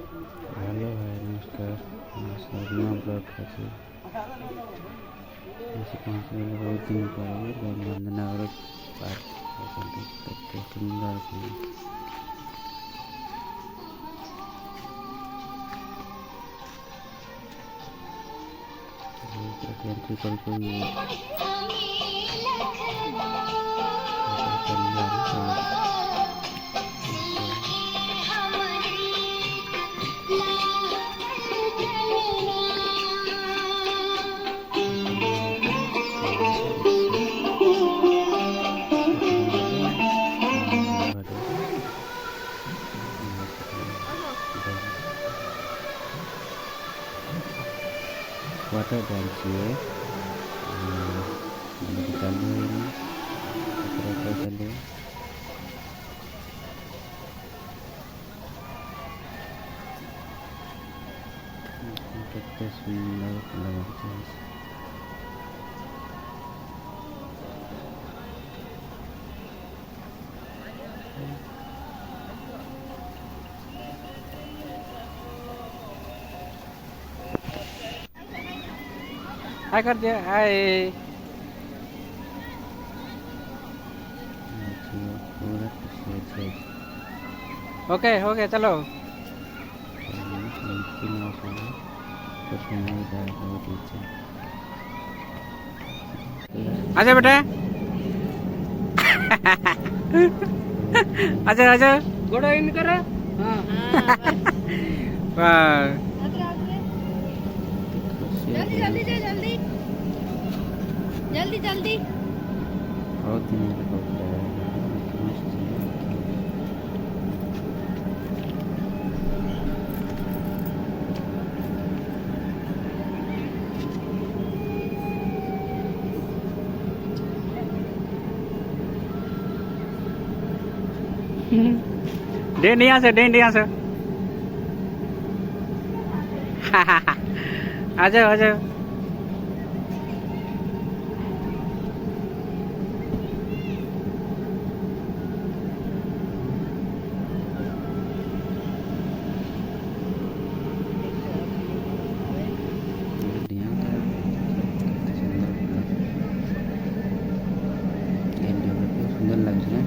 Hello भाई, नमस्कार। नया ब्लॉग আছে ऐसे पहुँचने में बहुत दिन पड़ेगा। वंदनावर पार्क कितने सुंदर एंट्री कर वाटर डांस ये चालू है चालू कितने सुंदर लगता है। हाय कर दिया, हाय। ओके ओके चलो। आजा बेटा। आजा आजा गोड़ा इन कर। हाँ जल्दी जल्दी जल्दी जल्दी जल्दी। बहुत डेंड यहाँ से डेंड यहाँ से। आ जाओ आ जाओ। सुंदर लगे ना।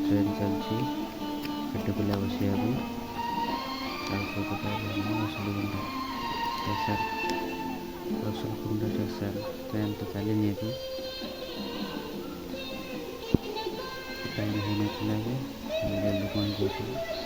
ट्रेन चलती पेटकुला बसिया रसुलकुंड स्टेशन ट्रेन तो चली नहीं थी। टाइम होने चला गया जल्दी पहुँच गए।